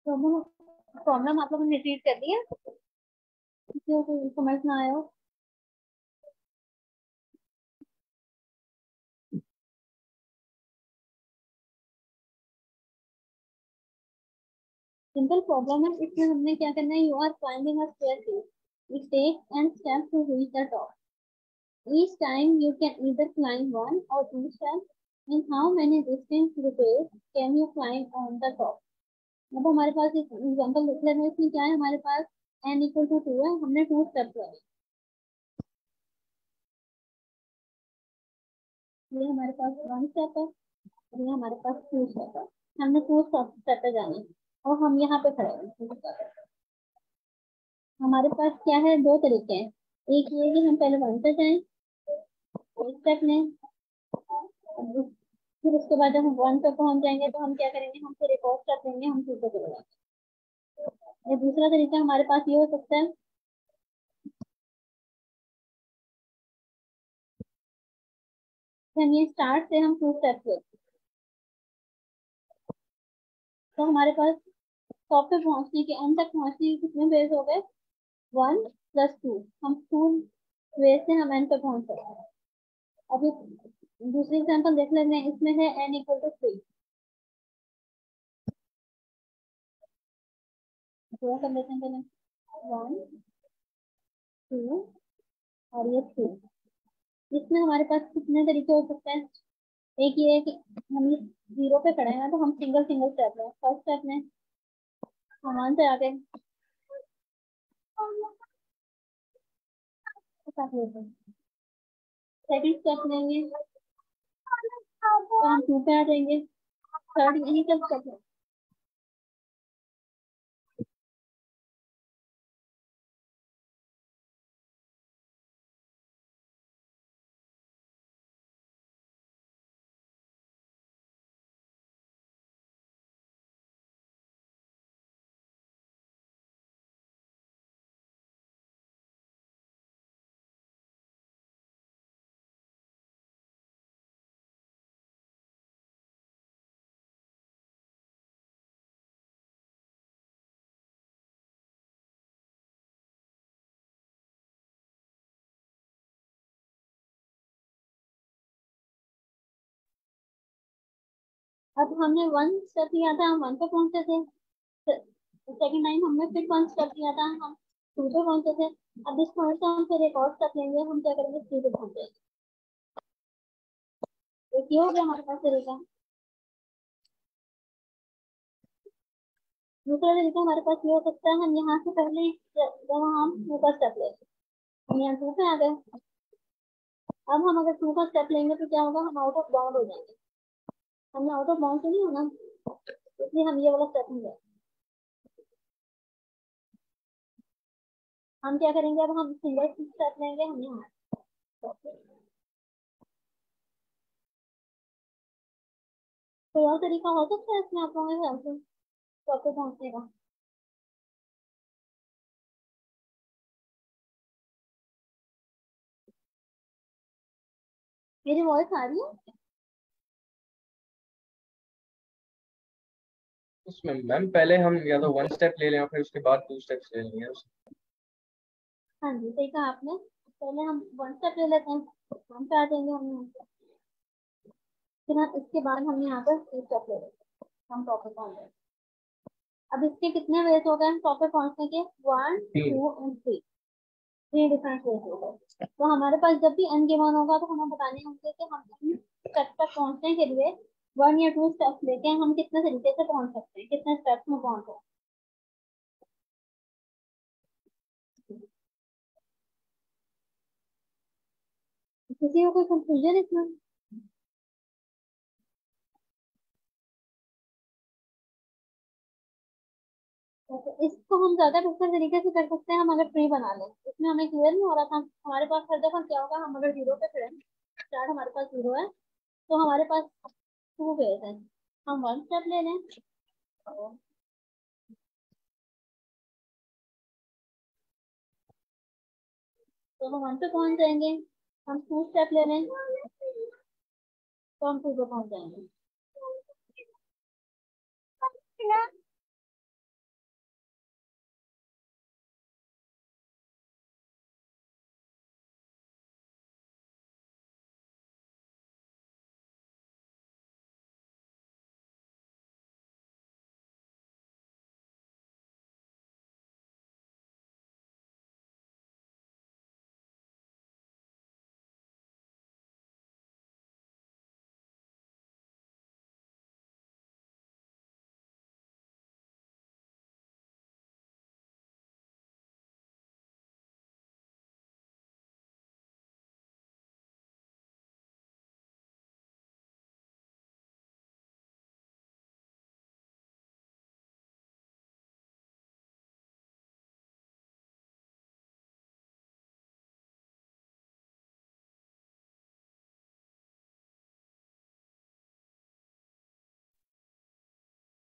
Problem आप लोगों ने रिट्रीट कर दिया, किसी को समझ ना आया हो? सिंपल प्रॉब्लम है, इसमें हमने क्या करना है, you are climbing a staircase, you take and step to reach the top, each time you can either climb one or two steps, in how many distinct ways can you climb on the top। अब हमारे पास एक example देख लेते हैं, इसमें क्या है, हमारे पास n इक्वल टू 2 है, हमने 2 स्टेप लिए, ये हमारे पास 1 स्टेप है और ये हमारे पास 2 स्टेप है, हमने 2 स्टेप पे जाना है और हम यहाँ पे खड़े हैं। हमारे पास क्या है, 2 तरीके हैं, एक ये कि हम पहले 1 पे जाएं, एक स्टेप लें, फिर उसके बाद जब हम 1 पे पहुंच जाएंगे तो हम क्या करेंगे, हम फिर एक और स्टेप लेंगे, हम 2 पे चले जाएंगे। ये दूसरा तरीका हमारे पास ये हो सकता है, हम ये स्टार्ट से हम 2 स्टेप लेते हैं, तो हमारे पास टॉप पे पहुंचने के, अंत तक पहुंचने के कितने वेज हो गए, 1 + 2, हम 2 वे से हम एन पे पहुंच सकते हैं। अभी दूसरी एग्जांपल देख लेते हैं, इसमें है n इक्वल टू 3, पूरा कर लेते हैं पहले, 1 2 और ये 3। इसमें हमारे पास कितने तरीके हो सकते हैं, एक ये है कि हम ये 0 पे खड़े हैं तो हम सिंगल सिंगल स्टेप लें, फर्स्ट स्टेप में हम 1 से आगे सेकंड स्टेप लेंगे तो हम 2 पे आ जाएंगे, थर्ड यही सब स्टेप है। अब हमने 1 स्टेप लिया था, हम 1 पे पहुंचे थे, सेकंड टाइम हमने फिर 1 स्टेप लिया था, हम 2 पे पहुंचे थे। अब इस पॉइंट से हम फिर एक और स्टेप लेंगे, हम क्या करेंगे, 3 पे पहुंचेंगे। एक ये हो गया हमारे पास तरीका। दूसरा तरीका हमारे पास ये हो सकता है, हम यहाँ से पहले ही जब हम 2 का स्टेप लेते हैं, हम यहाँ 2 पे आ गए, अब हम अगर 2 का स्टेप लेंगे तो क्या होगा, हम आउट ऑफ बाउंड हो जाएंगे, हमने आउट ऑफ बाउंड तो नहीं होना, इसलिए हम ये वाला स्टेप नहीं, हम क्या करेंगे, अब हम सिंगल स्टेप लेंगे, हम यहाँ, कोई और तरीका हो सकता है इसमें आप लोगों के ख्याल से स्टॉप पे पहुंचने का? मेरी वॉइस आ रही है? उसमें मैम पहले हम या तो 1 स्टेप ले लें और फिर उसके बाद 2 स्टेप्स ले लेंगे। हाँ जी, सही कहा आपने। पहले हम 1 स्टेप ले लेते हैं, हम पे आ जाएंगे हम, फिर इसके बाद हम यहाँ पर 3 स्टेप ले लेते हैं, हम टॉप पे पहुंच जाएंगे। अब इसके कितने वेज हो गए टॉप पे पहुंचने के? 1, 2 एंड 3, 3 डिफरेंट वेज हो गए। तो हमारे पास जब भी अनगिवन होगा तो हमें बताने होंगे कि हम स्टेप तक पहुंचने के लिए 1 या 2 स्टेप्स लेके हम कितने तरीके से पहुंच सकते हैं, कितने स्टेप्स में पहुंच सकते हैं। किसी को कोई कंफ्यूजन इसमें? तो इसको हम ज्यादा बेहतर तरीके से कर सकते हैं हम अगर ट्री बना लें। इसमें हमें क्लियर नहीं हो रहा था, हमारे पास हर दफा क्या होगा, हम अगर 0 पे खड़े हैं, स्टार्ट हमारे पास 0 है, तो हमारे पास 2 वेज है। हम 1 स्टेप ले लें तो हम 1 पे पहुंच जाएंगे, हम 2 स्टेप ले लें तो हम 2 पे पहुंच जाएंगे।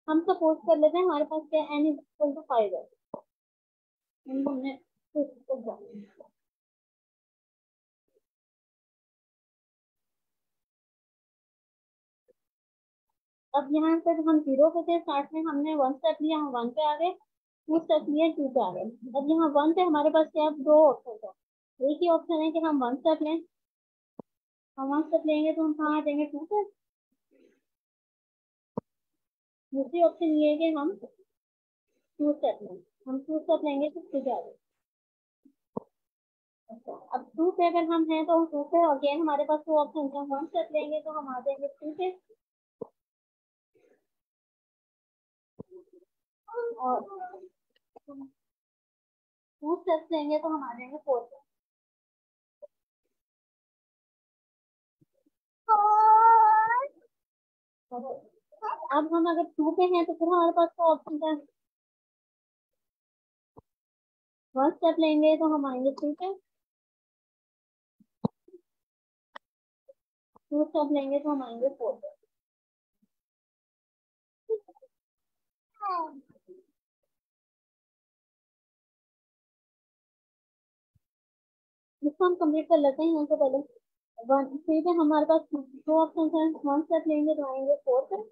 हम सपोज कर लेते हैं हमारे पास क्या n इक्वल टू 5 है, हमने अब यहाँ पे हम 0 पे थे स्टार्ट में, हमने 1 स्टेप लिया, हम 1 पे आ गए, 2 स्टेप लिए, 2 पे आ गए। अब यहाँ 1 पे हमारे पास क्या है, 2 ऑप्शन है। एक ही ऑप्शन है कि हम 1 स्टेप लें, हम 1 स्टेप लेंगे तो हम कहाँ आ जाएंगे, 2 पे। दूसरी ऑप्शन ये है कि हम 2 स्टेप लें, हम 2 स्टेप लेंगे तो 3 पे आ जाएंगे। अच्छा, अब 2 पे अगर हम हैं तो हम 2 पे अगेन हमारे पास 2 ऑप्शन है, हम 1 स्टेप लेंगे तो हम आ जाएंगे 2 पे, और 2 स्टेप्स लेंगे तो हम आ जाएंगे 4 पे। अब हम अगर 2 पे हैं तो फिर हमारे पास तो ऑप्शन है, 1 स्टेप लेंगे तो हम आएंगे 3 पे, 2 स्टेप लेंगे तो हम आएंगे 4 पे। इसको हम कंप्लीट कर लेते हैं यहाँ से पहले। 3 पे हमारे पास 2 ऑप्शन है, 1 स्टेप लेंगे तो आएंगे 4 पे,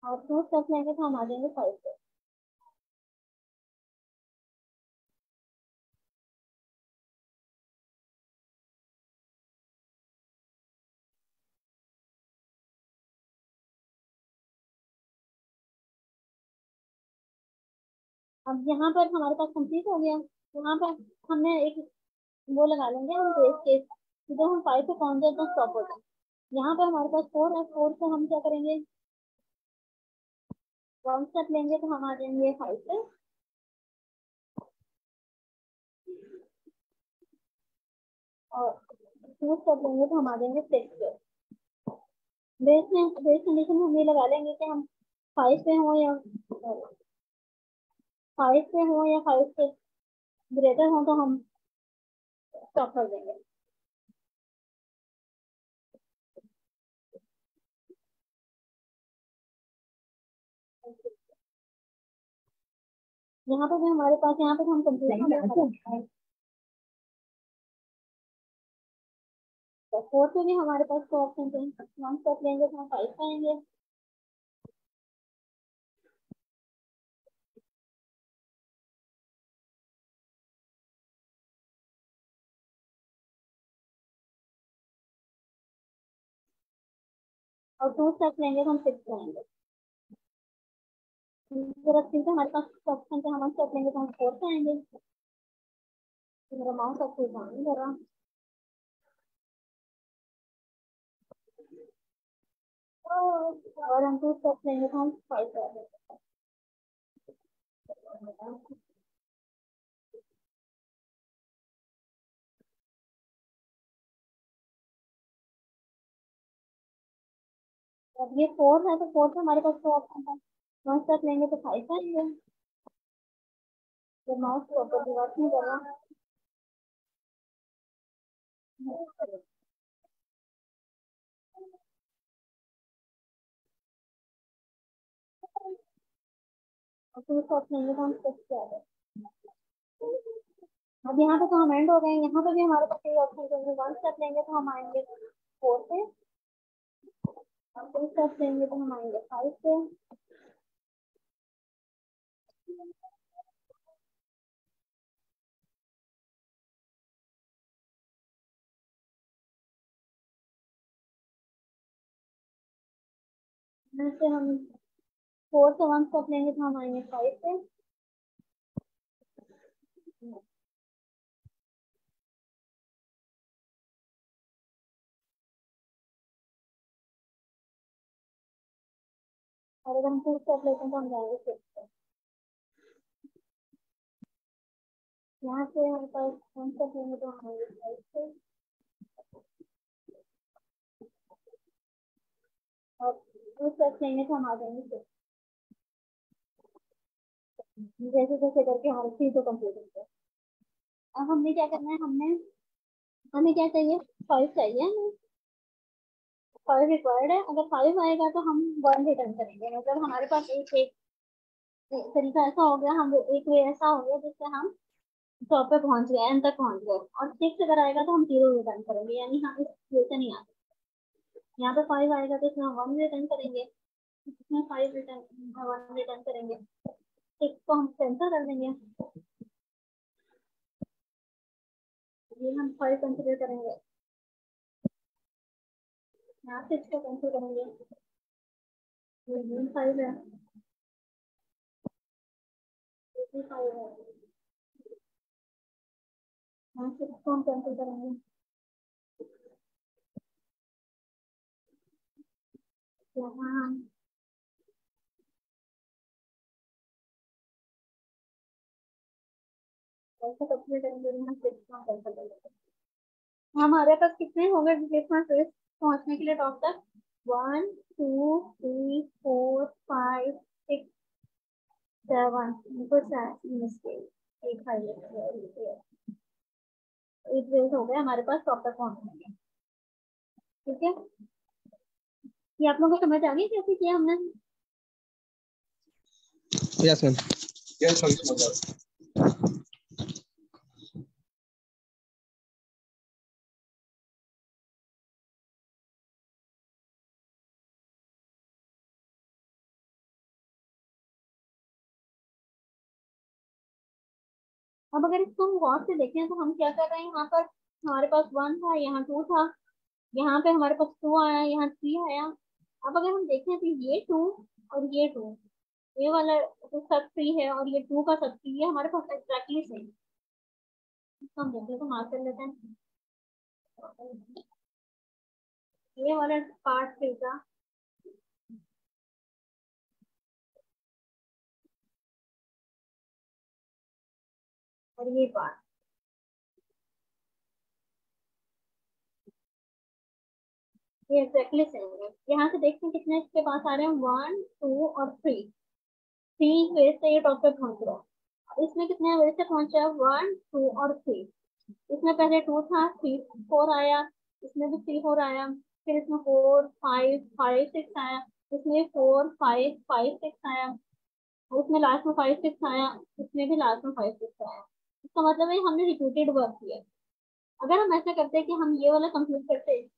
और 2 स्टेप लेंगे तो हम आ जाएंगे 5 पे। अब यहाँ पर हमारे पास कंप्लीट हो गया, यहाँ पर हमने एक वो लगा लेंगे हम बेस केस, जब हम 5 पे पहुंच जाए तो स्टॉप हो जाए। यहाँ पर हमारे पास 4 है, 4 से हम क्या करेंगे, 1 स्टेप लेंगे तो हम आ जाएंगे 5 पे, और 2 स्टेप लेंगे तो हम आ जाएंगे 6 पे। बेस कंडीशन में हम ये लगा लेंगे कि हम 5 पे हो या 5 पे हो या 5 से ग्रेटर हो तो हम स्टॉप कर देंगे। यहाँ पे भी हमारे पास, यहाँ पे हम कंप्लीट, तो फोर्थ में भी हमारे पास 2 ऑप्शन थे। 1 स्टेप लेंगे तो हम 5 पाएंगे। और 2 स्टेप लेंगे तो हम 6 पाएंगे। जरूरत थी तो हमारे पास ऑप्शन थे, हम 1 स्टेप लेंगे तो हम 4 पाएंगे। तो मेरा माउस अब कोई काम नहीं कर रहा। और हम 2 स्टेप लेंगे तो हम 5 पाएंगे। अब ये 4 है, तो 4 में हमारे पास 2 ऑप्शन था। 1 स्टेप लेंगे तो 5 पाएंगे। तो माउस को ऊपर वर्क नहीं कर रहा। और 2 स्टेप लेंगे तो हम 6 पाएंगे। अब यहाँ पे तो हम एंड हो गए। यहाँ पे भी हमारे पास यही ऑप्शन है, 1 स्टेप लेंगे तो हम आएंगे 4 पे, और 2 स्टेप लेंगे तो हम आएंगे 5 पे। से हम 4 से 1 स्टेप लेंगे तो हम आएंगे 5 पे। और अगर हम 2 स्टेप लेते हैं तो हम जाएंगे 6 पे। यहाँ से हमारे पास 1 स्टेप लेंगे तो हम आएंगे 5 पे, और 2 स्टेप लेंगे तो हम आ जाएंगे 6। जैसे जैसे करके हमारे 3 तो कंप्लीट हो गए। अब हमने क्या करना है, हमें क्या चाहिए, 5 चाहिए हमें। 5 रिक्वायर्ड है। अगर 5 आएगा तो हम 1 रिटर्न करेंगे। मतलब हमारे पास एक तरीका ऐसा हो गया, हम एक वे ऐसा हो गया जिससे हम टॉप पे पहुंच गए, एंड तक पहुंच गए। और 6 अगर आएगा तो हम 0 रिटर्न करेंगे, यानी हम इस सिचुएशन नहीं आते। यहाँ पे 5 आएगा तो इसमें हम 1 रिटर्न करेंगे, इसमें 5 रिटर्न 1 रिटर्न करेंगे। 6 को हम कैंसिल कर देंगे, ये हम 5 कंसिडर करेंगे। यहाँ 6 को कैंसिल करेंगे, ये 5 है, ये भी 5 है। यहाँ 6 को हम कैंसिल करेंगे, यहाँ हम ऐसे कैंसिल करेंगे, यहाँ 6 को हम कैंसिल करेंगे। हमारे पास कितने हो गए डिस्प्लेसमेंट रेस पहुंचने के लिए टॉप तक? 1 2 3 4 5 6 7, कुछ मिस्टेक, एक हाईलाइट 8 रेस हो गए हमारे पास टॉप तक पहुंचने के। ठीक है, ये आप लोगों को समझ आ गई कैसे किया हमने? Yes ma'am. यस मैम, समझ आ गया। अब अगर इसको हम गौर से देखें तो हम क्या कर रहे हैं, यहाँ पर हमारे पास 1 था, यहाँ 2 था, यहाँ पे हमारे पास 2 आया, यहाँ 3 आया। अब अगर हम देखें तो ये 2 और ये 2, ये वाला तो सब 3 है और ये 2 का सब 3, ये हमारे पास एग्जैक्टली सेम। इसको हम देखें तो मार्क कर लेते हैं, ये वाला पार्ट 3 का और ये पार्ट, ये एग्जैक्टली सेम है। यहाँ से देखते हैं कितने इसके पास आ रहे हैं, 1 2 और 3। 3 वेज से ये टॉप पे पहुंच रहा है। इसमें कितने वेज से पहुंचा है, 1 2 और 3। इसमें पहले 2 था, 3 4 आया, इसमें भी 3 4 आया, फिर इसमें 4 5 5 6 आया, इसमें 4 5 5 6 आया, और उसमें लास्ट में 5 6 आया, इसमें भी लास्ट में 5 6 आया। इसका मतलब है हमने रिपीटेड वर्क किया। अगर हम ऐसा करते हैं कि हम ये वाला कंप्लीट करते हैं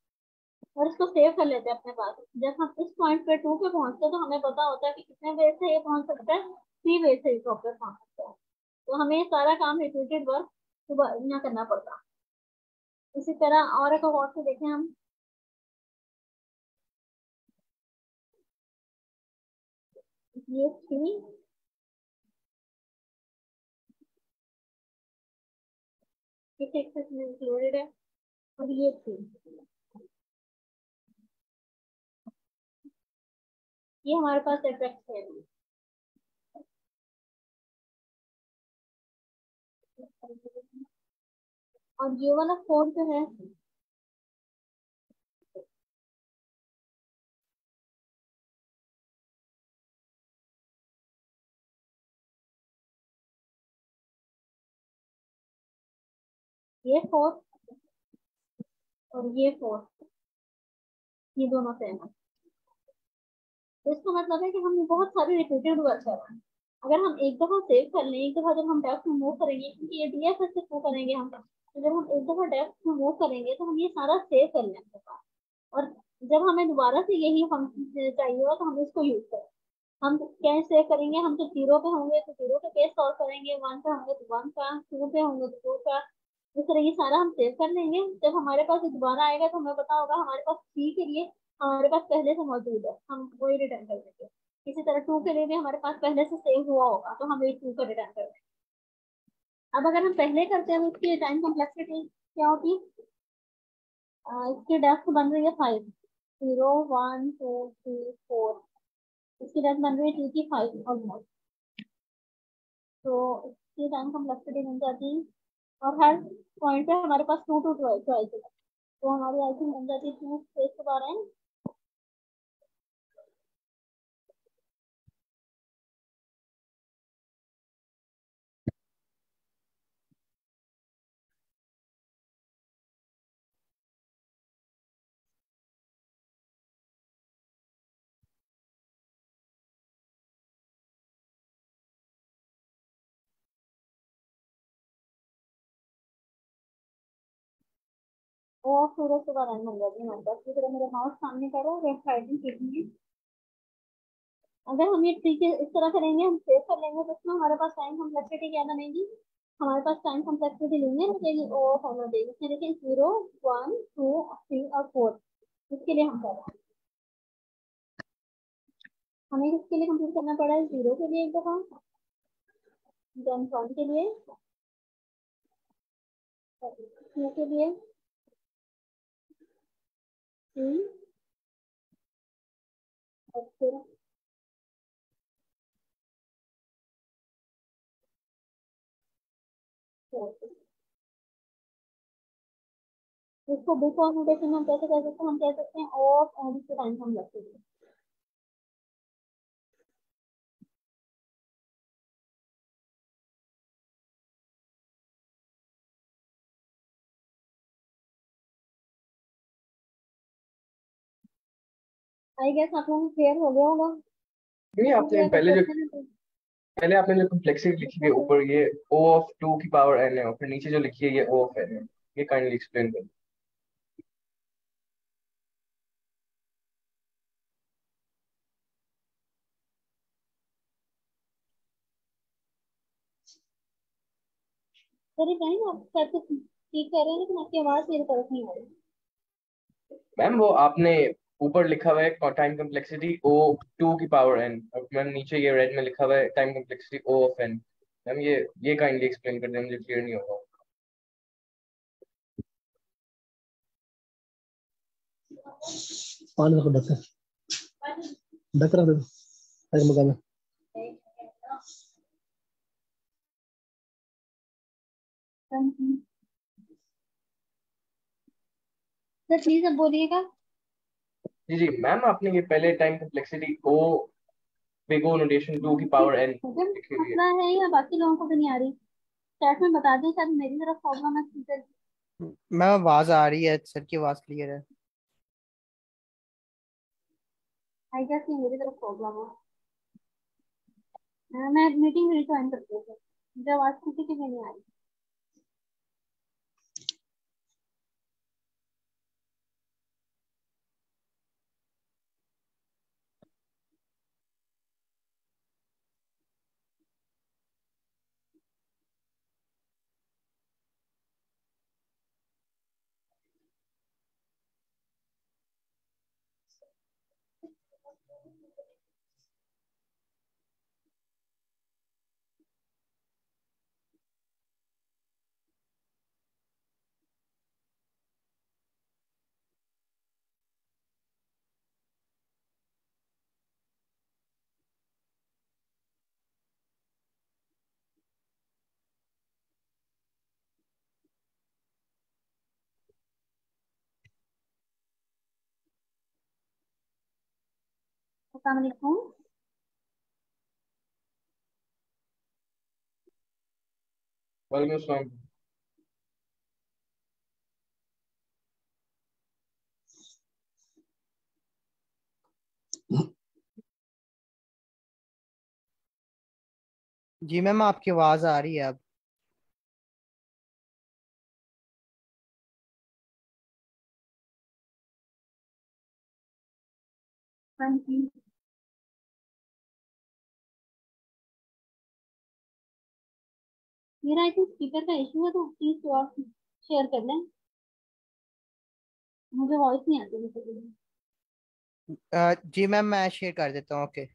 और इसको सेव कर लेते हैं अपने पास, जब हम इस पॉइंट पे 2 पे पहुंचते हैं तो हमें पता होता है कि कितने वे से ये पहुंच सकता है, 3 वे से प्रॉपर पहुंच सकता है। तो हमें ये सारा काम रिपीटेड वर्क ना करना पड़ता। इसी तरह और एक और से देखें हम, ये 3 किस एक्सेस में इंक्लूडेड है, और ये 3 ये हमारे पास इफेक्ट है। और ये वाला 4 जो है, ये 4 और ये 4, ये दोनों सेम है। तो इसका मतलब है कि हम बहुत सारे रिपीटेड वर्क कर रहे हैं। अगर हम एक दफा सेव कर लें, एक दफा जब हम डेस्क में मूव करेंगे, क्योंकि ये डीएफएस से मूव करेंगे हम, तो जब हम एक दफा डेस्क में मूव करेंगे तो हम ये सारा सेव कर लें अपने पास। और जब हमें दोबारा से यही फंक्शन चाहिए होगा तो हम इसको यूज करें। हम कैसे सेव करेंगे, हम तो 0 पे होंगे तो 0 का केस सॉल्व करेंगे, 1 पे होंगे तो 1 का, 2 पे होंगे तो 2 का। इस तरह ये सारा हम सेव कर लेंगे। जब हमारे पास ये दोबारा आएगा तो हमें पता होगा हमारे पास 3 के लिए हमारे पास पहले से मौजूद है, हम वही रिटर्न कर देंगे। इसी तरह 2 के लिए भी हमारे पास पहले से सेव हुआ होगा तो हम वही 2 का रिटर्न कर देंगे। अब अगर हम पहले करते हैं तो इसकी टाइम कॉम्प्लेक्सिटी क्या होती है? इसकी डेप्थ बन रही है 5, 0 1 2 3 4, इसकी डेप्थ बन रही है 2 की 5 ऑलमोस्ट। तो इसकी टाइम कॉम्प्लेक्सिटी बन जाती है, और हर पॉइंट पे हमारे पास 2 2 चॉइस है, तो हमारी आई थिंक बन जाती है 2 स्पेस के बारे में। और सूरज के बारे में बन जाती है हमारे पास। इसी तरह मेरे माउस सामने करो, लेफ्ट राइटिंग सीखनी है। अगर हम ये ट्रिक इस तरह करेंगे, हम सेव कर लेंगे, तो इसमें हमारे पास टाइम कॉम्प्लेक्सिटी क्या बनेगी? हमारे पास टाइम कॉम्प्लेक्सिटी लिनियर हो जाएगी, ओ फॉलो देगी। इसमें देखिए 0 1 2 3 और 4, इसके लिए हम कर रहे हैं। हमें किसके लिए कंप्लीट करना पड़ा है? 0 के लिए एक दफा, देन 1 के लिए, 2 के लिए, 3 और फिर 4। इसको बुक और नोटेशन में हम कैसे कह सकते हैं? हम कह सकते हैं ऑफ एंड के टाइम हम रख सकते हैं। आई गेस आप लोगों को क्लियर हो गया होगा। नहीं, आपने पहले आपने जो कॉम्प्लेक्सिटी लिखी है ऊपर, ये O ऑफ 2 की पावर n है, और फिर नीचे जो लिखी है ये O ऑफ n है, ये काइंडली एक्सप्लेन करें। सॉरी टाइम आप कैसे ठीक कर रहे हैं, लेकिन आपकी आवाज मेरे तरफ नहीं आ रही। मैम वो आपने ऊपर लिखा हुआ है टाइम कॉम्प्लेक्सिटी O2 की पावर n, और मैम नीचे ये रेड में लिखा हुआ है time complexity O of n। Ma'am ये काइंडली एक्सप्लेन कर दें, मुझे क्लियर नहीं होगा। पानी रखो, ढक ढक रख दो मकान। सर प्लीज अब बोलिएगा। जी जी मैम, आपने ये पहले time complexity O big O notation 2 की पावर n मुझे लिखी हुई है। मसला है या बाकी लोगों को भी नहीं आ रही? चैट में बता दें, शायद मेरी तरफ प्रॉब्लम है स्पीकर। मैं आवाज आ रही है, सर की आवाज क्लियर है। आई गेस ये मेरी तरफ प्रॉब्लम है। मैं मीटिंग रिज्वाइन करती हूँ, जब आज किसी की भी नहीं आ रही। अस्सलाम वालेकुम। वालेकुम अस्सलाम। जी मैम, आपकी आवाज आ रही है अब। हाँ जी। मेरा आई थिंक स्पीकर का इशू है, तो प्लीज तो आप शेयर कर लें, मुझे वॉइस नहीं आती किसी की। जी मैम, मैं शेयर कर देता हूँ। ओके,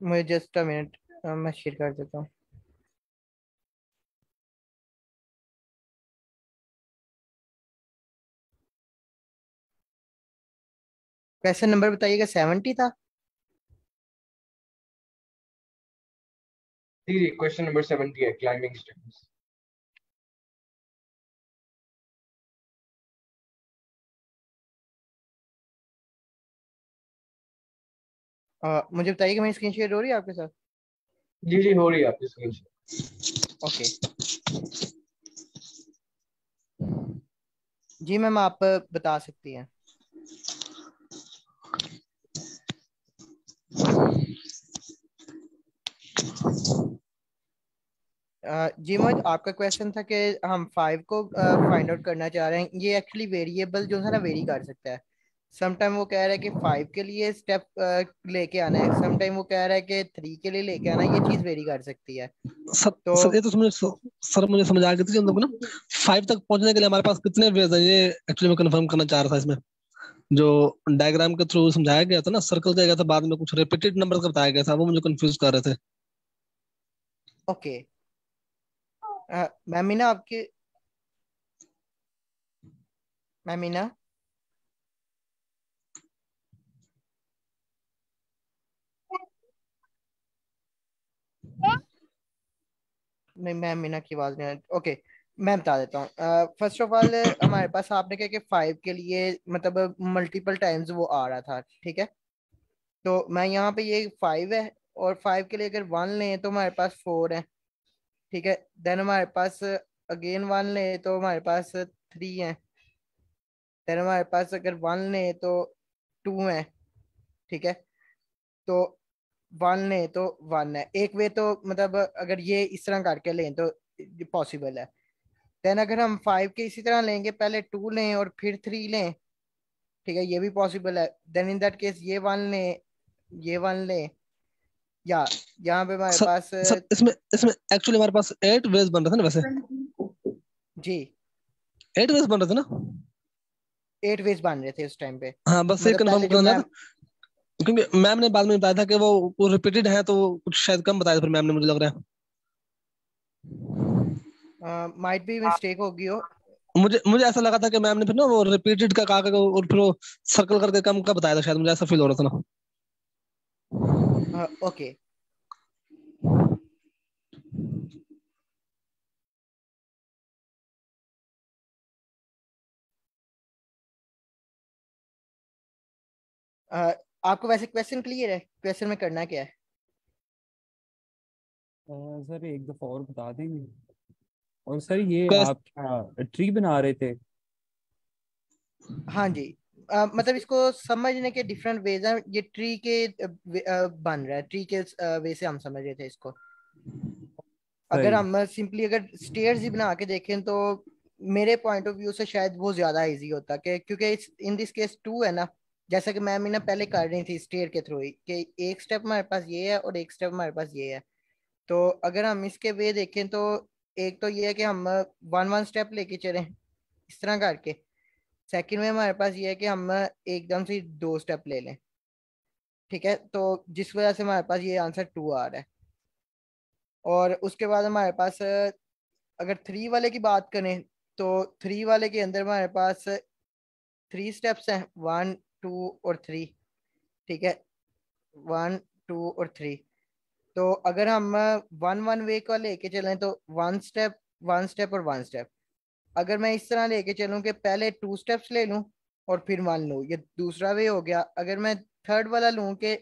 मुझे जस्ट अ मिनट, मैं शेयर कर देता हूँ। क्वेश्चन नंबर बताइएगा। 70 था। जी क्वेश्चन नंबर 70 है, क्लाइंबिंग स्टेप्स। मुझे बताइए कि मेरी स्क्रीन शेयर हो रही है आपके साथ। जी जी हो रही है आपकी स्क्रीन से। ओके जी मैम, आप बता सकती हैं। जी मुझे आपका क्वेश्चन था कि हम 5 को फाइंड आउट करना चाह रहे हैं। ये एक्चुअली वेरिएबल जो है ना, वेरी कर सकता है। सम टाइम वो कह रहा है कि 5 के लिए स्टेप लेके आना है, सम टाइम वो कह रहा है कि 3 के लिए लेके आना है। ये चीज वेरी कर सकती है। तो सर ये तो समझ सर मुझे समझ आ गई थी, हम लोग ना 5 तक पहुंचने के लिए हमारे पास कितने वेज हैं, ये एक्चुअली मैं कंफर्म करना चाह रहा था। इसमें जो डायग्राम के थ्रू समझाया गया था ना, सर्कल किया गया था, बाद में कुछ रिपीटेड नंबर का बताया गया था, वो मुझे कंफ्यूज कर रहे थे। ओके मैम मीना, आपकी मैम मीना, नहीं मैम मीना की आवाज नहीं आ रही। ओके, मैं बता देता हूँ। फर्स्ट ऑफ ऑल, हमारे पास आपने कहा कि 5 के लिए मतलब मल्टीपल टाइम्स वो आ रहा था, ठीक है। तो मैं यहाँ पे, ये 5 है, और 5 के लिए अगर 1 लें तो हमारे पास 4 है, ठीक है। देन हमारे पास अगेन 1 लें तो हमारे पास 3 है। देन हमारे पास अगर 1 लें तो 2 है, ठीक है। तो 1 लें तो 1 है। एक वे तो मतलब अगर ये इस तरह करके लें तो पॉसिबल है। देन अगर हम 5 के इसी तरह लेंगे, पहले 2 लें और फिर 3 लें, ठीक है, ये भी पॉसिबल है। देन इन दैट केस ये 1 लें, ये 1 लें, या यहाँ पे हमारे सर पास सर इसमें इसमें एक्चुअली हमारे पास 8 वेज बन रहे थे ना, वैसे जी 8 वेज बन रहे थे ना। 8 वेज बन रहे थे उस टाइम पे। हाँ, बस ये मतलब कंफर्म पहले जो करना था, मैम, क्योंकि मैम ने बाद में बताया था कि वो रिपीटेड है, तो कुछ शायद कम बताया था फिर मैम ने, मुझे लग रहा है। माइट भी मिस्टेक होगी हो। मुझे ऐसा लगा था कि मैम ने फिर ना वो रिपीटेड का कहा और फिर वो सर्कल करके कम का बताया था, शायद मुझे ऐसा फील हो रहा था ना। ओके आपको वैसे क्वेश्चन क्लियर है? क्वेश्चन में करना क्या है? सर एक दफा और बता देंगे। और सर ये क्वेश्चन आप क्या ट्री बना रहे थे? हाँ जी, मतलब इसको समझने के डिफरेंट वेज हैं, ये ट्री के बन रहा है, ट्री के वे से हम समझ रहे थे इसको। अगर सही। हम सिंपली अगर स्टेयर्स ही बना के देखें तो मेरे पॉइंट ऑफ व्यू से शायद वो ज्यादा इजी होता, कि क्योंकि इन दिस केस टू है ना, जैसा कि मैम ने पहले कर रही थी स्टेयर के थ्रू ही, कि एक स्टेप हमारे पास ये है और एक स्टेप हमारे पास ये है। तो अगर हम इसके वे देखें तो एक तो ये है कि हम वन वन स्टेप लेके चलें इस तरह करके। सेकंड में हमारे पास ये है कि हम एकदम से दो स्टेप ले लें, ठीक है, तो जिस वजह से हमारे पास ये आंसर टू आ रहा है। और उसके बाद हमारे पास अगर थ्री वाले की बात करें तो थ्री वाले के अंदर हमारे पास थ्री स्टेप्स हैं, वन टू और थ्री, ठीक है, वन टू और थ्री। तो अगर हम वन वन वे का लेके चलें तो वन स्टेप और वन स्टेप। अगर मैं इस तरह लेके चलूं कि पहले टू स्टेप्स ले लूं और फिर वन लूं, ये दूसरा वे हो गया। अगर मैं थर्ड वाला लूं कि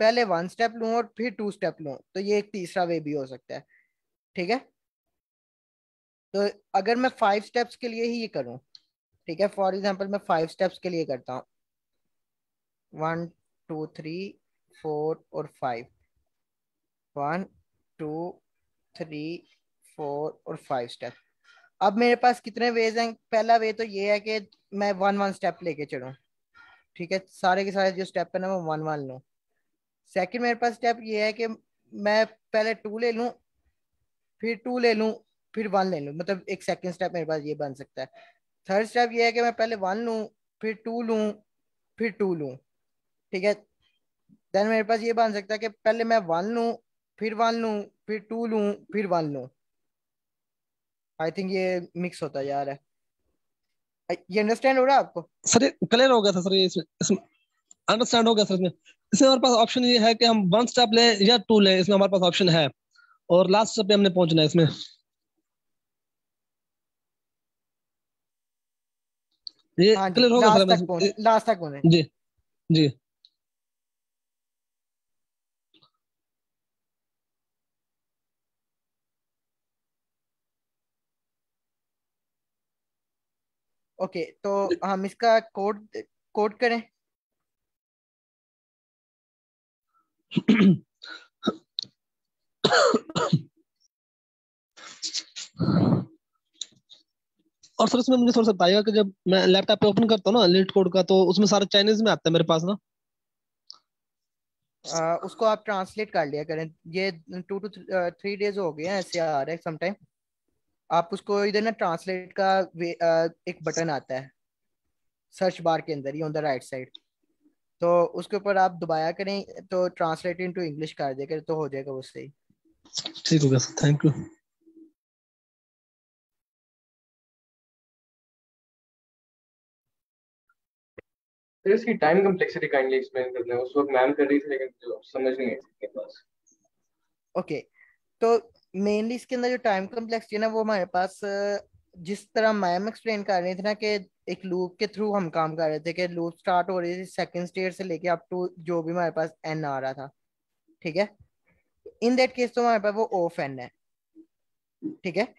पहले वन स्टेप लूं और फिर टू स्टेप लूं, तो ये एक तीसरा वे भी हो सकता है, ठीक है। तो अगर मैं फाइव स्टेप्स के लिए ही ये करूं, ठीक है, फॉर एग्जांपल मैं फाइव स्टेप्स के लिए करता हूँ, वन टू थ्री फोर और five, one two three four और फाइव स्टेप। अब मेरे पास कितने वेज हैं? पहला वे तो ये है कि मैं वन वन स्टेप लेके चलूं, ठीक है, सारे के सारे जो स्टेप है ना वो वन वन लूं। सेकंड मेरे पास स्टेप ये है कि मैं पहले टू ले लूं, फिर टू ले लूं, फिर वन ले लूं, मतलब एक सेकंड स्टेप मेरे पास ये बन सकता है। थर्ड स्टेप ये है कि मैं पहले वन लूं, फिर टू लूं, फिर टू लूं, ठीक है। देन मेरे पास ये बन सकता है कि पहले मैं वन लूं, फिर टू लूं, फिर वन लूं। आई थिंक ये मिक्स होता जा रहा है, ये अंडरस्टैंड हो रहा है आपको? सर ये क्लियर हो गया था सर, ये इसमें अंडरस्टैंड हो गया सर। इसमें इसमें हमारे पास ऑप्शन ये है कि हम वन स्टेप लें या टू लें, इसमें हमारे पास ऑप्शन है, और लास्ट स्टेप पे हमने पहुंचना है इसमें। ये हाँ जी, क्लियर हो गया लास्ट तक सर? लास्ट तक होने। जी जी। ओके, तो हम इसका कोड कोड करें। और सर इसमें मुझे थोड़ा सा बताइएगा कि जब मैं लैपटॉप पे ओपन करता हूँ ना लीड कोड का, तो उसमें सारा चाइनीज में आता है मेरे पास ना। उसको आप ट्रांसलेट कर लिया करें, ये 2 to 3 days हो गए हैं ऐसे आ रहा है समटाइम। आप उसको इधर ना ट्रांसलेट का एक बटन आता है सर्च बार के अंदर ही ऑन द राइट साइड, तो उसके ऊपर आप दबाया करें तो ट्रांसलेट इनटू इंग्लिश कर दिया करें, तो हो जाएगा वो सही। ठीक हो गया सर, थैंक यू। फिर इसकी टाइम कम्प्लेक्सिटी काइंडली एक्सप्लेन कर दें। उस वक्त मैम कर रही थी लेकिन जो समझ नहीं आई थी मेरे पास। ओके, तो मेनली इसके अंदर जो टाइम कम्प्लेक्सिटी है ना, वो हमारे पास जिस तरह मैम एक्सप्लेन कर रही थी ना, कि एक लूप के थ्रू हम काम कर रहे थे, कि लूप स्टार्ट हो रही थी सेकंड स्टेट से लेके अप टू जो भी हमारे पास एन आ रहा था, ठीक है। इन दैट केस तो हमारे पास वो ऑफ एन है, ठीक है।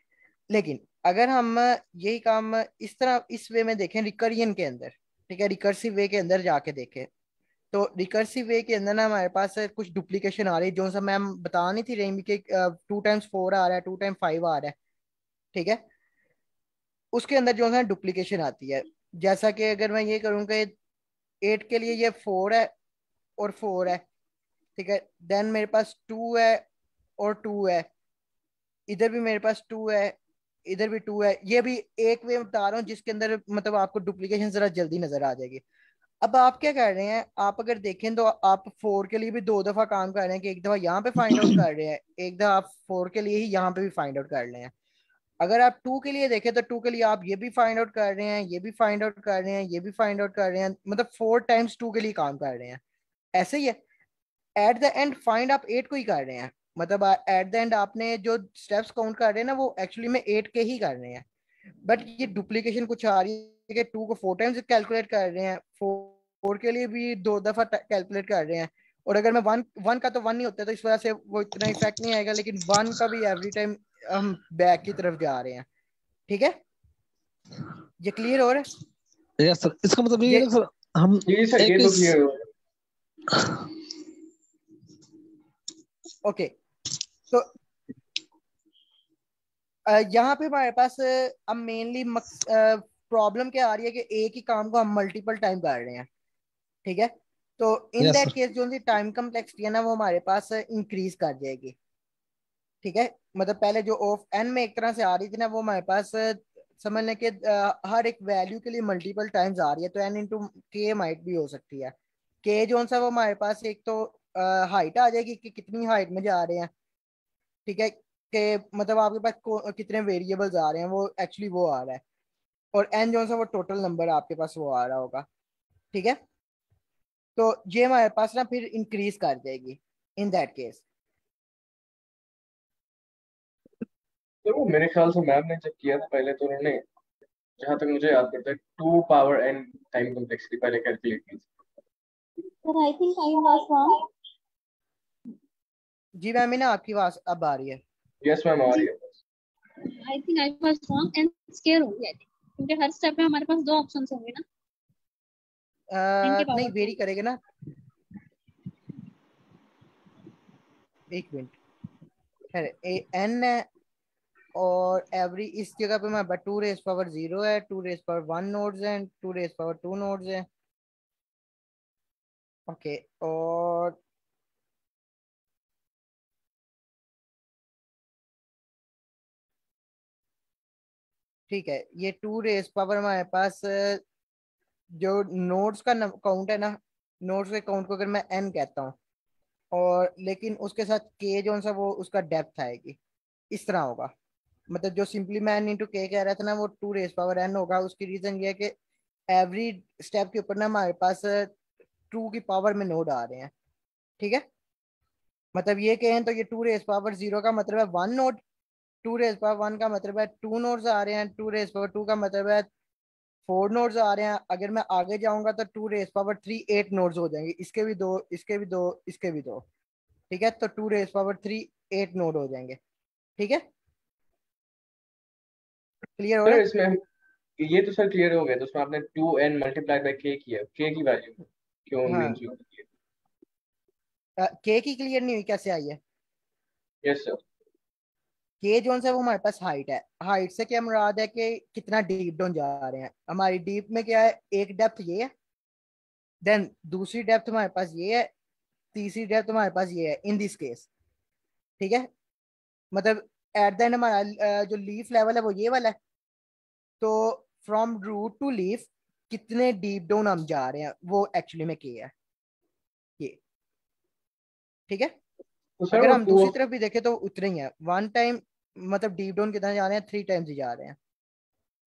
लेकिन अगर हम यही काम इस तरह इस वे में देखें रिकरियन के अंदर, ठीक है, रिकर्सिव वे के अंदर जाके देखें, तो रिकर्सिव वे के अंदर ना हमारे पास कुछ डुप्लीकेशन आ रही है, जो सा मैम बता नहीं थी रही कि 2 times 4 आ रहा है, 2 times 5 आ रहा है, ठीक है। उसके अंदर जो है डुप्लीकेशन आती है। जैसा कि अगर मैं ये करूँ कि 8 के लिए ये 4 है और 4 है, ठीक है, देन मेरे पास 2 है और 2 है, इधर भी मेरे पास 2 है, इधर भी 2 है। ये भी एक वे बता रहा हूँ जिसके अंदर मतलब आपको डुप्लीकेशन जरा जल्दी नजर आ जाएगी। अब आप क्या कर रहे हैं, आप अगर देखें तो आप 4 के लिए भी 2 दफा काम कर रहे हैं, कि एक दफा यहाँ पे फाइंड आउट कर रहे हैं, एक दफा आप 4 के लिए ही यहाँ पे भी फाइंड आउट कर रहे हैं। अगर आप 2 के लिए देखें तो 2 के लिए आप ये भी फाइंड आउट कर रहे हैं, ये भी फाइंड आउट कर रहे हैं, ये भी फाइंड आउट कर रहे हैं, मतलब 4 times 2 के लिए काम कर रहे हैं। ऐसे ही है, एट द एंड फाइंड आप 8 को ही कर रहे हैं, मतलब एट द एंड आपने जो स्टेप्स काउंट कर रहे हैं ना वो एक्चुअली में 8 के ही कर रहे हैं। बट ये डुप्लीकेशन कुछ आ रही है कि 2 को 4 times कैलकुलेट कर रहे हैं, 4 के लिए भी 2 दफा कैलकुलेट कर रहे हैं। और अगर मैं वन वन का तो वन नहीं होता, तो इस वजह से वो इतना इफेक्ट नहीं आएगा, लेकिन वन का भी एवरी टाइम हम बैक की तरफ जा रहे हैं, ठीक है। ये क्लियर हो रहा है? यस सर, इसका मतलब ये ये है ना सर, हम जी सर, एक ये तो इस क्लियर हो। ओके, तो यहाँ पे हमारे पास अब मेनली प्रॉब्लम क्या आ रही है कि एक ही काम को हम मल्टीपल टाइम कर रहे हैं, ठीक है। तो in yes that sir. Case जो सी टाइम कम्प्लेक्सिटी है ना वो हमारे पास इंक्रीज कर जाएगी, ठीक है। मतलब पहले जो ऑफ एन में एक तरह से आ रही थी ना वो हमारे पास समझ लें कि हर एक वैल्यू के लिए मल्टीपल टाइम्स आ रही है, तो एन इंटू के माइट भी हो सकती है। के जो सा वो हमारे पास एक तो हाइट आ जाएगी कि कितनी हाइट में जा रहे हैं, ठीक है, कि मतलब आपके पास कितने वेरिएबल्स आ रहे हैं वो एक्चुअली वो आ रहा है। और एन जो सा वो टोटल नंबर आपके पास वो आ रहा होगा, ठीक है। तो ये हमारे पास ना फिर इंक्रीज कर जाएगी इन दैट केस। तो वो मेरे ख्याल से मैम ने जब किया था पहले, तो उन्होंने, जहां तक मुझे याद पड़ता है, 2 पावर n टाइम कॉम्प्लेक्सिटी पहले कैलकुलेट की थी। But I think I was wrong. जी मैम, ना आपकी आवाज अब आ रही है। यस मैम, आ रही है। I think I was wrong and scare हो गया थी क्योंकि हर स्टेप में हमारे पास 2 ऑप्शंस होंगे ना n के नहीं पावर वेरी 2। करेगा ना, एक मिनट। एन है और एवरी इस जगह पे मैं 2 रेज पावर 0 है, 2 रेज पावर 1 नोड्स हैं, 2 रेज पावर 2 नोड्स हैं। ओके, और ठीक है, ये 2 रेज पावर हमारे पास जो नोड्स का काउंट है ना, नोड्स के काउंट को अगर मैं एन कहता हूँ और लेकिन उसके साथ के जो सा वो उसका डेप्थ आएगी, इस तरह होगा। मतलब जो सिंपली मैं एन इंटू के कह रहा था ना वो 2 रेज पावर n होगा। उसकी रीजन ये है कि एवरी स्टेप के ऊपर ना हमारे पास 2 की पावर में नोड आ रहे हैं, ठीक है। मतलब ये कहें तो ये 2 रेज पावर 0 का मतलब है 1 नोड, 2 रेज पावर 1 का मतलब है 2 नोड्स आ रहे हैं, 2 रेज पावर 2 का मतलब है 4 नोड्स आ रहे हैं। अगर मैं आगे जाऊंगा तो 2 रेज पावर 3 8 नोड्स हो जाएंगे, इसके भी दो, इसके भी दो, इसके भी दो, ठीक है। तो 2 रेज पावर 3 8 नोड हो जाएंगे, ठीक है। क्लियर हो रहा सर है? इसमें ये तो सर क्लियर हो गया, तो उसमें आपने 2n मल्टीप्लाई बाय k किया, k की वैल्यू क्यों हाँ, इंक्लूड की? के की क्लियर नहीं हुई, कैसे आई है? Yes sir. के जो है वो हमारे पास हाइट है। हाइट से क्या मुराद है कि कितना डीप डाउन जा रहे हैं। हमारी डीप में क्या है, एक डेप्थ ये है, देन दूसरी डेप्थ हमारे पास ये है, तीसरी डेप्थ हमारे पास ये है इन दिस केस, ठीक है। मतलब एट द एंड हमारा जो लीफ लेवल है वो ये वाला है। तो फ्रॉम रूट टू लीफ कितने डीप डाउन हम जा रहे हैं वो एक्चुअली में के है ये, ठीक है। तो सर अगर वो हम टू दूसरी ऑफ तरफ भी देखें तो उतने ही है, 1 टाइम मतलब डीप डाउन कितना जा रहे हैं, 3 टाइम्स ही जा रहे हैं।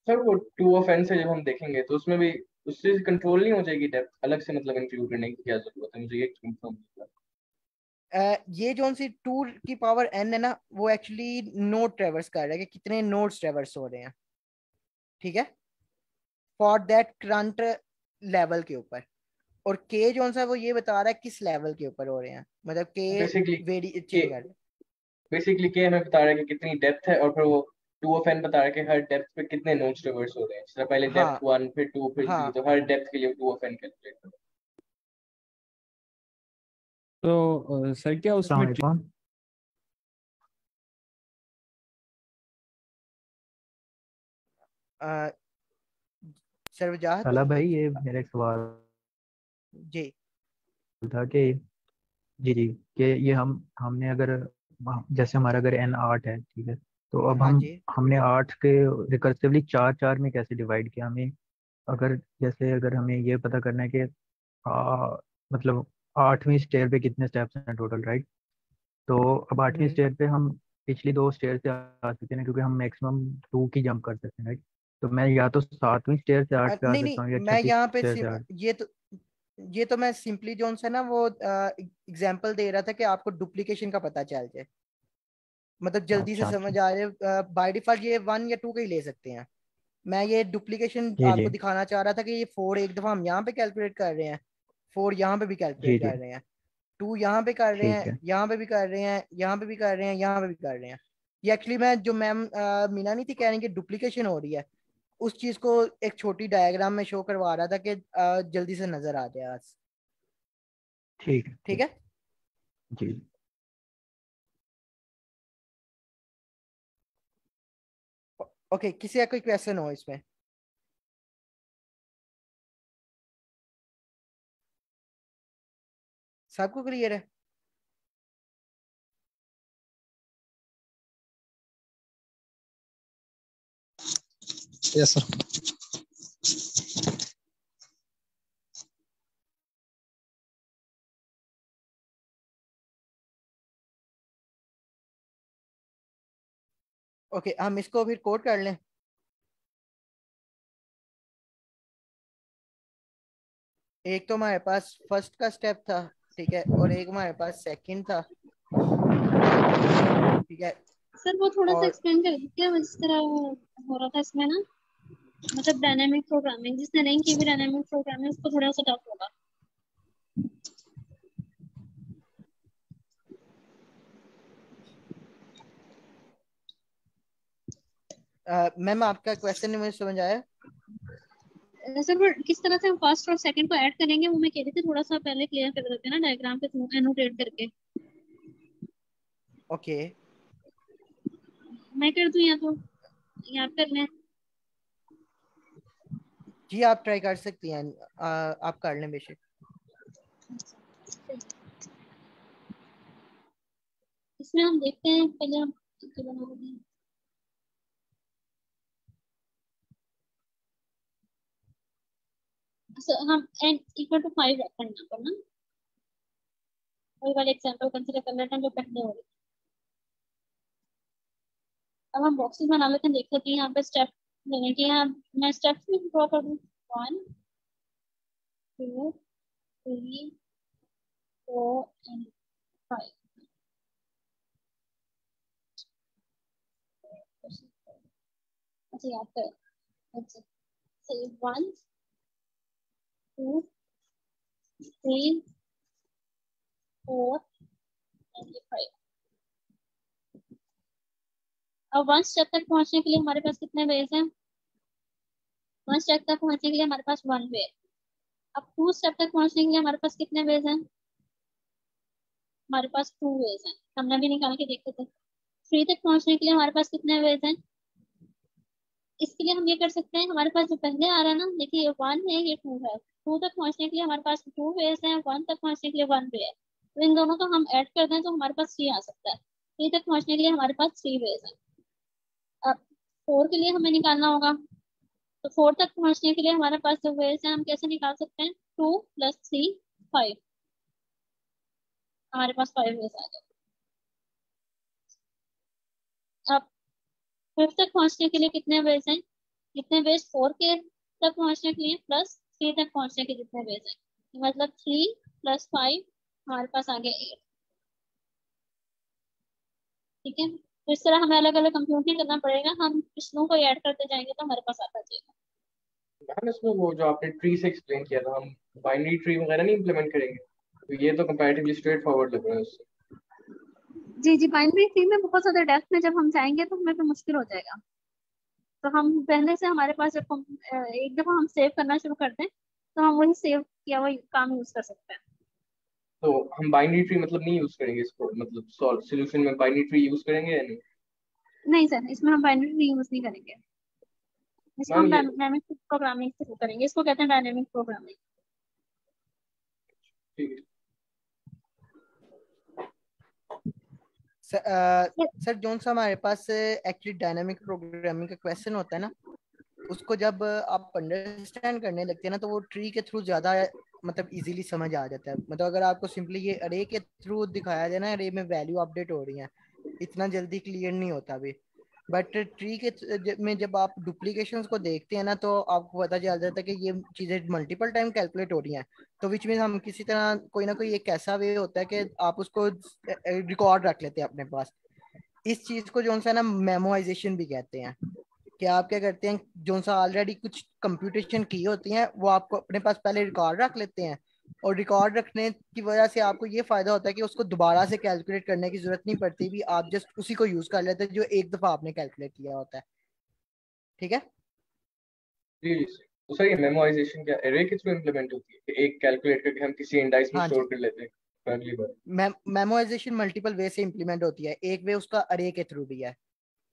सर वो 2 of n से जब हम देखेंगे तो उसमें भी उससे कंट्रोल नहीं हो जाएगी डेप्थ अलग से, मतलब इंक्लूड करने की क्या जरूरत है, मुझे ये कंफर्म करना ये जो सी 2 की पावर n है ना वो एक्चुअली नोड ट्रेवर्स कर रहा है कि कितने नोड्स ट्रेवर्स हो रहे हैं, ठीक है, फॉर दैट करंट लेवल के ऊपर। और के जो सा वो ये बता रहा है किस लेवल के ऊपर हो रहे हैं, मतलब के बेसिकली वेरी के चेंज कर रहे हैं। बेसिकली के हमें बता रहा है कि कितनी डेप्थ है, और फिर वो 2 of n बता रहा है कि हर डेप्थ पे कितने नोड्स ट्रेवर्स हो रहे हैं। जैसे पहले डेप्थ हाँ 1 फिर 2 फिर 3, हाँ, तो हर डेप्थ के लिए 2 of n कैलकुलेट करो। तो सर क्या उसमें अस्सलाम सर्वजात वालेकुम भाई, ये मेरा एक सवाल जी। था कि जी जी, कि ये हमने अगर जैसे हमारा अगर n 8 है, ठीक है, तो अब हाँ जी, हमने 8 के रिकर्सिवली 4 4 में कैसे डिवाइड किया हमें? अगर जैसे अगर हमें ये पता करना है कि मतलब 8वीं स्टेयर पे कितने स्टेप्स हैं टोटल, राइट? तो अब 8वीं हम्म। स्टेयर पे हम पिछली 2 स्टेयर से आ सकते हैं, क्योंकि हम मैक्सिमम 2 की जंप कर सकते हैं, राइट? तो मैं या तो 7वीं स्टेयर से 8 पे आ नहीं सकता नहीं, हूँ या मैं छठी यहाँ पे स्टेयर से 8। ये तो मैं सिंपली जो है ना वो एग्जांपल दे रहा था कि आपको डुप्लीकेशन का पता चल जाए, मतलब जल्दी से अच्छा अच्छा। समझ आ जाए। बाय डिफॉल्ट ये 1 या 2 का ही ले सकते हैं। मैं ये डुप्लीकेशन जी आपको जी दिखाना चाह रहा था कि ये 4 एक दफा हम यहाँ पे कैलकुलेट कर रहे हैं, 4 यहाँ पे भी जी कैलकुलेट जी। कर रहे हैं, 2 यहाँ पे कर रहे ठीक हैं, है। यहाँ पे भी कर रहे हैं, यहाँ पे भी कर रहे हैं, यहाँ पे भी कर रहे हैं। ये एक्चुअली मैं जो मैम मीना नहीं थी कह रही कि डुप्लीकेशन हो रही है, उस चीज को एक छोटी डायग्राम में शो करवा रहा था कि जल्दी से नजर आ जाए आज। ठीक है। ठीक है जी। ओके, किसी का कोई क्वेश्चन हो इसमें? सबको क्लियर है? Yes sir. ओके, हम इसको फिर कोड कर लें। एक तो हमारे पास फर्स्ट का स्टेप था, ठीक है, और एक हमारे पास सेकंड था, ठीक है। सर वो थोड़ा सा और एक्सप्लेन कर दीजिए जिस तरह हो रहा था इसमें ना, मतलब डायनेमिक प्रोग्रामिंग जिसने नहीं की भी डायनेमिक प्रोग्रामिंग उसको थोड़ा सा टफ होगा। मैम आपका क्वेश्चन मुझे समझ आया? सर वो किस तरह से हम फर्स्ट और सेकंड को ऐड करेंगे वो मैं कह रही थी, थोड़ा सा पहले क्लियर कर देते हैं ना डायग्राम के थ्रू एनोटेट करके। ओके मैं कर दूं या तो याद कर लें? जी, आप ट्राई कर सकती हैं, आप कर लें बेशक। इसमें हम देखते हैं, पहले हम इसको बना देते हैं। हम n इक्वल टू 5 रखते हैं यहाँ पर ना, वही वाले एग्जांपल कंसीडर कर लेते हैं जो पहले हो रही। अब हम बॉक्सेस बना लेते हैं, देख लेते हैं यहाँ पे स्टेप लेने के। यहाँ मैं स्टेप्स भी ड्रॉ कर दूँ, 1 2 3 4 एंड 5। अच्छा याद कर, अच्छा सही, 1 2 3 4 एंड 5। अब 1 स्टेप तक पहुंचने के लिए हमारे पास कितने वेज हैं? 1 स्टेप तक पहुंचने के लिए हमारे पास 1 वे। अब 2 स्टेप तक पहुंचने के लिए हमारे पास कितने वेज हैं? हमारे पास 2 वेज हैं, हमने भी निकाल के देखे थे। 3 तक पहुंचने के लिए हमारे पास कितने वेज हैं? इसके लिए हम ये कर सकते हैं, हमारे पास जो पहले आ रहा है ना, देखिए ये 1 है ये 2 है, 2 तक पहुंचने के लिए हमारे पास 2 वेज हैं, 1 तक पहुंचने के लिए 1 वे है। तो इन दोनों को हम ऐड कर दें तो हमारे पास 3 आ सकता है। 3 तक पहुंचने के लिए हमारे पास 3 वेज हैं। अब 4 के लिए हमें निकालना होगा, तो 4 तक पहुंचने के लिए हमारे पास जो वेज हैं हम कैसे निकाल सकते हैं? 2 + 3 5, हमारे पास 5 वेज आ गए। अब 5 तक पहुंचने के लिए कितने वेज हैं? कितने वेज 4 के तक पहुंचने के लिए प्लस 3 तक पहुंचने के जितने वेज हैं, मतलब 3 + 5 हमारे पास आ गया 8। ठीक है, तो इस तरह हमें अलग अलग कंप्यूट नहीं करना पड़ेगा, हम पिछलों को ऐड करते जाएंगे तो हमारे पास आता जाएगा। मैम इसमें वो जो आपने ट्री से एक्सप्लेन किया था, हम बाइनरी ट्री वगैरह नहीं इम्प्लीमेंट करेंगे? तो ये तो कंपैरेटिवली स्ट्रेट फॉरवर्ड लग रहा है उससे। जी जी, बाइनरी ट्री में बहुत ज्यादा डेप्थ में जब हम जाएंगे तो हमें फिर मुश्किल हो जाएगा। तो हम पहले से हमारे पास जब हम एक दफा हम सेव करना शुरू कर दें तो हम वही सेव किया हुआ काम यूज कर सकते हैं। तो हम बाइनरी ट्री मतलब नहीं यूज करेंगे इसको, मतलब सॉल्यूशन में बाइनरी ट्री यूज करेंगे या नहीं? नहीं सर, इसमें हम बाइनरी ट्री यूज नहीं करेंगे, इसको मैम हम ये डायनेमिक प्रोग्रामिंग से करेंगे, इसको कहते हैं डायनेमिक प्रोग्रामिंग। ठीक है। सर जोन सा हमारे पास एक्चुअली डायनामिक प्रोग्रामिंग का क्वेश्चन होता है ना, उसको जब आप अंडरस्टैंड करने लगते हैं ना तो वो ट्री के थ्रू ज्यादा मतलब इजीली समझ आ जाता है। मतलब अगर आपको सिंपली ये अरे के थ्रू दिखाया जाए ना, अरे में वैल्यू अपडेट हो रही है, इतना जल्दी क्लियर नहीं होता अभी। बट ट्री के में जब आप डुप्लीकेशंस को देखते हैं ना तो आपको पता चल जाता है कि ये चीजें मल्टीपल टाइम कैलकुलेट हो रही हैं। तो विच मीन हम किसी तरह कोई ना कोई एक ऐसा वे होता है कि आप उसको रिकॉर्ड रख लेते हैं अपने पास। इस चीज को जो है ना मेमोराइजेशन भी कहते हैं, कि आप क्या करते हैं, जो सा ऑलरेडी कुछ कंप्यूटेशन की होती हैं वो आपको अपने पास पहले रिकॉर्ड रख लेते हैं। और रिकॉर्ड रखने की वजह से आपको ये फायदा होता है कि उसको दोबारा से कैलकुलेट करने की जरूरत नहीं पड़ती, भी आप जस्ट उसी को यूज कर लेते हैं जो एक दफा आपने कैलकुलेट किया होता है। ठीक है। जी जी सर। तो सर ये मेमोराइजेशन क्या एरे के थ्रू इम्प्लीमेंट होती है कि एक कैलकुलेट करके हम किसी इंडाइस में हाँ स्टोर जी, कर लेते हैं for अगली बार? मेमोराइजेशन मल्टीपल वे से इम्प्लीमेंट होती है। एक वे उसका अरे के थ्रू भी है।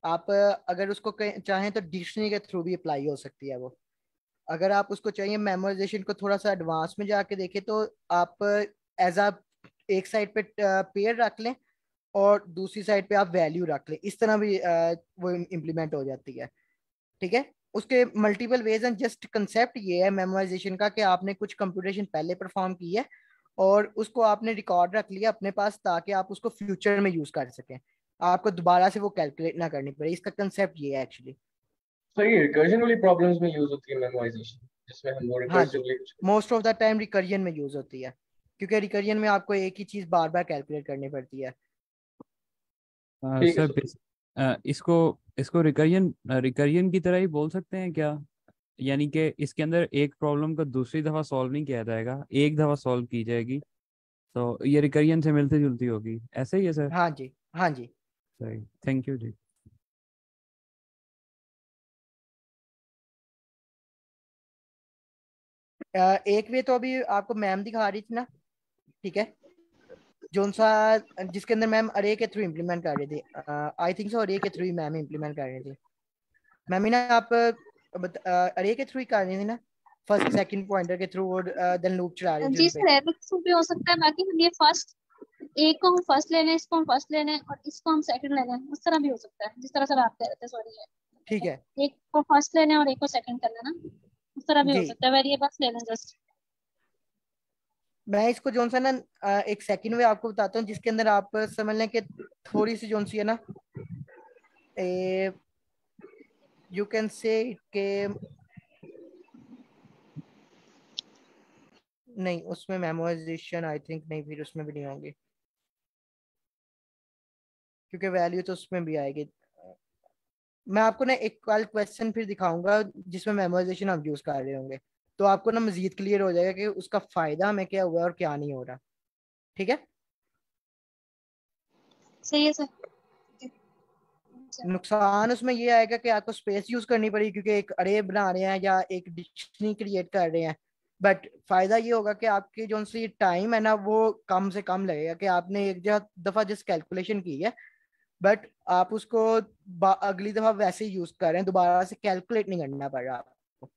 आप अगर उसको चाहें तो डिक्शनरी के थ्रू भी अप्लाई हो सकती है वो। अगर आप उसको चाहिए मेमोराइजेशन को थोड़ा सा एडवांस में जाके देखें तो आप एज अ एक साइड पे पेयर रख लें और दूसरी साइड पे आप वैल्यू रख लें, इस तरह भी वो इम्प्लीमेंट हो जाती है। ठीक है, उसके multiple ways and just concept ये है मेमोराइजेशन का कि आपने कुछ कंप्यूटेशन पहले परफॉर्म की है और उसको आपने रिकॉर्ड रख लिया अपने पास ताकि आप उसको फ्यूचर में यूज कर सकें, आपको दोबारा से वो कैलकुलेट ना करनी पड़े। इसका कंसेप्ट ये है एक्चुअली। सर ये रिकर्जन वाली प्रॉब्लम्स में यूज होती है मेमोराइजेशन, जिसमें हम वो हाँ जी, रिकर्सिवली कुछ। मोस्ट ऑफ द टाइम रिकरियन में यूज होती है क्योंकि रिकरियन में आपको एक ही चीज बार बार कैलकुलेट करनी पड़ती है। ठीक है सर सर। इसको इसको रिकरियन रिकरियन की तरह ही बोल सकते हैं क्या? यानी कि इसके अंदर एक प्रॉब्लम को दूसरी दफा सॉल्व नहीं किया जाएगा, एक दफा सॉल्व की जाएगी, तो ये रिकरियन से मिलती जुलती होगी, ऐसे ही है सर? हाँ जी, हाँ जी। सही, थैंक यू जी। एक वे तो अभी आपको मैम दिखा रही थी ना, ठीक है, जोन सा जिसके अंदर मैम अरे के थ्रू इम्प्लीमेंट कर रही थी। आई थिंक सो अरे के थ्रू ही मैम इम्प्लीमेंट कर रही थी। मैम ही ना आप अरे के थ्रू ही कर रही थी ना, फर्स्ट सेकंड पॉइंटर के थ्रू और देन लूप चला रही थी जी उन पे। सर, एरर थ्रू भी हो सकता है। बाकी हम ये फर्स्ट एक को हम फर्स्ट ले लें, इसको हम फर्स्ट ले लें और इसको हम सेकंड ले लें, उस तरह भी हो सकता है जिस तरह सर आप कह रहे थे। सॉरी ठीक है है, एक को फर्स्ट ले लें और एक को सेकंड कर लेना, उस तरह भी हो जी। सकता है। वेरिएबल्स ले लें जस्ट। मैं इसको जोन सा ना एक सेकंड में आपको बताता हूँ जिसके अंदर आप समझ लें कि थोड़ी सी जोन सी है ना, यू कैन से के नहीं, उसमें मेमोराइजेशन आई थिंक नहीं, फिर उसमें भी नहीं होंगी क्योंकि वैल्यू तो उसमें भी आएगी। मैं आपको ना एक कल क्वेश्चन फिर दिखाऊंगा जिसमें मेमोराइजेशन हम यूज कर रहे होंगे, तो आपको ना मजीद क्लियर हो जाएगा कि उसका फायदा हमें क्या हुआ और क्या नहीं हो रहा। ठीक है, सही है सर। नुकसान उसमें ये आएगा कि आपको स्पेस यूज करनी पड़ेगी क्योंकि एक अरे बना रहे हैं या एक डिक्शनरी क्रिएट कर रहे हैं। बट फायदा ये होगा कि आपकी जो सी टाइम है ना वो कम से कम लगेगा कि आपने एक दफा जिस कैलकुलेशन की है, बट आप उसको अगली दफा वैसे ही यूज कर रहे हैं, दोबारा से कैलकुलेट नहीं करना पड़ रहा आपको।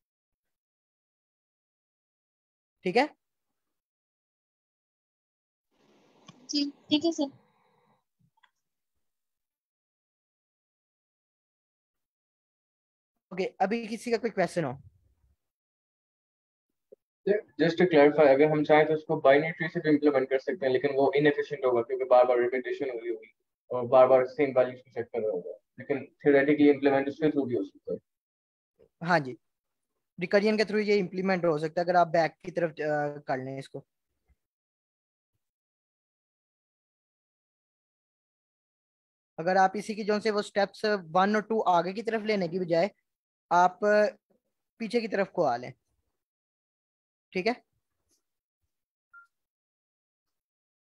ठीक है, जी ठीक है सर। ओके, अभी किसी का कोई क्वेश्चन हो? जस्ट टू क्लैरिफाई, अगर हम चाहें तो उसको बाइनरी ट्री से भी इम्प्लीमेंट कर सकते हैं, लेकिन वो इनएफिशिएंट होगा क्योंकि बार बार रिपीटेशन हो रही होगी और बार बार सेम वैल्यूज को चेक कर रहा होगा। लेकिन थियोरेटिकली इम्प्लीमेंट उसके थ्रू भी हो सकता है। हाँ जी, रिकरियन के थ्रू ये इम्प्लीमेंट हो सकता है अगर आप बैक की तरफ कर लें इसको। अगर आप इसी की जो से वो स्टेप्स 1 और 2 आगे की तरफ लेने की बजाय आप पीछे की तरफ को आ लें। ठीक है,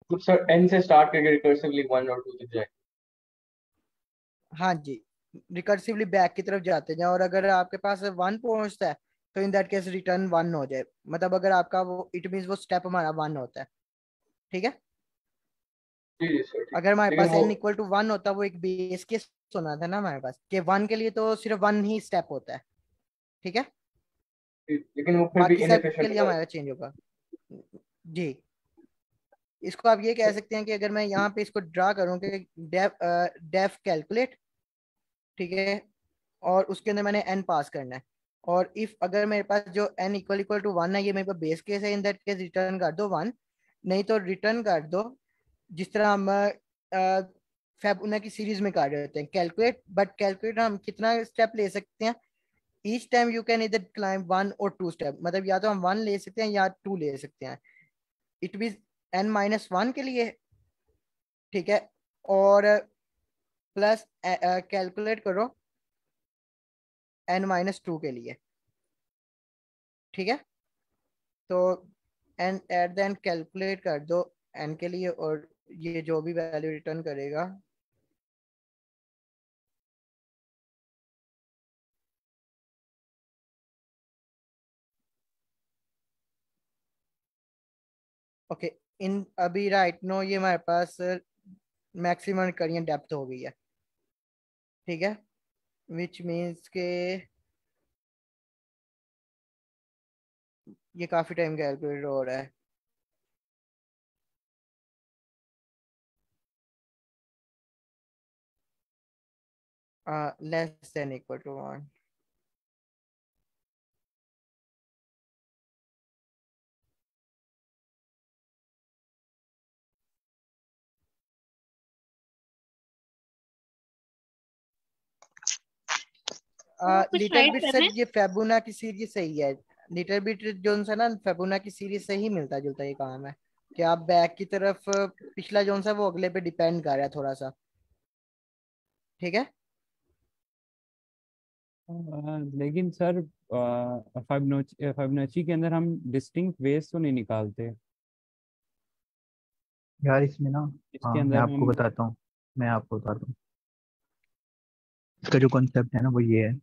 तो सर एन से स्टार्ट करके रिकर्सिवली 1 और 2 तक जाए। हाँ जी, रिकर्सिवली बैक की तरफ जाते जाएं और अगर आपके पास 1 पहुंचता है तो इन दैट केस रिटर्न 1 हो जाए, मतलब अगर आपका वो इट मीन वो स्टेप हमारा 1 होता है। ठीक है, जी जी सर ठीक। अगर हमारे लेकिन पास वो n इक्वल टू 1 होता वो एक बेस केस होना था ना हमारे पास कि 1 के लिए तो सिर्फ 1 ही स्टेप होता है। ठीक है, लेकिन वो फिर भी बाकी सब के इनएफिशिएंट लिए होगा। हमारा चेंज होगा। जी, इसको आप ये कह सकते हैं कि अगर मैं यहाँ पे इसको ड्रा करूँ कि डेफ कैलकुलेट, ठीक है, और उसके अंदर मैंने n पास करना है, और इफ अगर मेरे पास जो n इक्वल इक्वल टू 1 है ये मेरे पास बेस केस है, इन दैट केस रिटर्न कर दो 1, नहीं तो रिटर्न कर दो जिस तरह हम फेबुना की सीरीज में कर रहे होते हैं कैलकुलेट। बट कैलकुलेट हम कितना स्टेप ले सकते हैं, ईच टाइम यू कैन इधर क्लाइम 1 और 2 स्टेप, मतलब या तो हम 1 ले सकते हैं या 2 ले सकते हैं। इट मीन n-1 के लिए, ठीक है, और प्लस कैलकुलेट करो n-2 के लिए। ठीक है, तो n at the end calculate कर दो n के लिए और ये जो भी वैल्यू रिटर्न करेगा ओके, इन अभी राइट नो ये हमारे पास मैक्सिमम रिकरियंट डेप्थ हो गई है, ठीक है, विच मीन्स के ये काफी टाइम कैलकुलेट हो रहा है। Less than equal to 1। कुछ लिटिल राइट बिट करना सर है। ये फेबुना की सीरीज सही है, लिटिल बिट जो सा ना फेबुना की सीरीज से ही मिलता जुलता ये काम है कि आप बैक की तरफ पिछला जो सा वो अगले पे डिपेंड कर रहा है थोड़ा सा, ठीक है। लेकिन सर फिबोनाची के अंदर हम डिस्टिंक्ट वेज तो नहीं निकालते यार इसमें ना, इसके हाँ मैं अंदर आपको हम। बताता हूँ, मैं आपको बताता हूँ। इसका जो कॉन्सेप्ट है ना वो ये है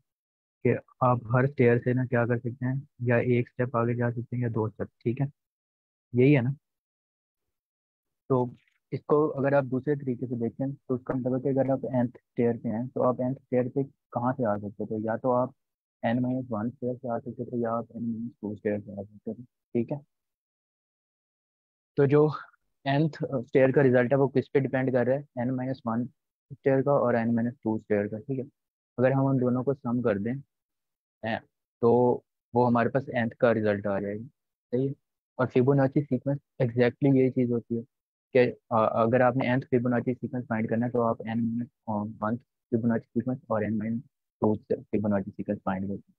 कि आप हर स्टेयर से ना क्या कर सकते हैं, या एक स्टेप आगे जा सकते हैं या दो स्टेप, ठीक है, यही है ना। तो इसको अगर आप दूसरे तरीके से देखें तो उसका मतलब है कि अगर आप nth स्टेयर पे हैं तो आप nth स्टेयर पे कहाँ से आ सकते थे, या तो आप n-1 स्टेयर से आ सकते थे या आप n-2 स्टेयर से आ सकते थे, ठीक है। तो जो nth स्टेयर का रिजल्ट है वो किस पे डिपेंड कर रहा है, n-1 स्टेयर का और n-2 स्टेयर का, ठीक है। अगर हम उन दोनों को सम कर दें हैं, तो वो हमारे पास nth का रिजल्ट आ जाएगा, सही है। और फिबोनाची सीक्वेंस एग्जैक्टली यही चीज़ होती है कि अगर आपने nth फिबोनाची सीक्वेंस फाइंड करना है तो आप n-1 फिबोनाची सीक्वेंस और n-2 फिबोनाची सीक्वेंस फाइंड करते हैं।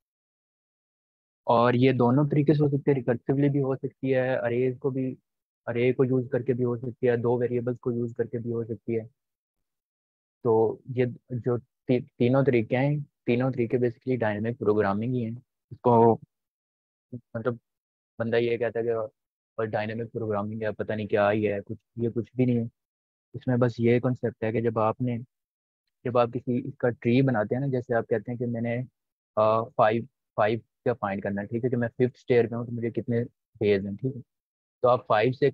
और ये दोनों तरीके से हो सकते हैं, रिकर्सिवली भी हो सकती है, अरेज को भी, अरे को यूज करके भी हो सकती है, दो वेरिएबल्स को यूज करके भी हो सकती है। तो ये जो तीनों तरीके हैं, तीनों तरीके बेसिकली डायनेमिक प्रोग्रामिंग ही हैं। इसको मतलब बंदा ये कहता है कि और डायनेमिक प्रोग्रामिंग है, पता नहीं क्या ही है, कुछ ये कुछ भी नहीं है। इसमें बस ये कॉन्सेप्ट है कि जब आप किसी इसका ट्री बनाते हैं ना, जैसे आप कहते हैं कि मैंने फाइव फाइव का फाइंड करना है, ठीक है, कि मैं फिफ्थ स्टेयर पे हूँ तो मुझे कितने डेज हैं, ठीक है। तो आप फाइव से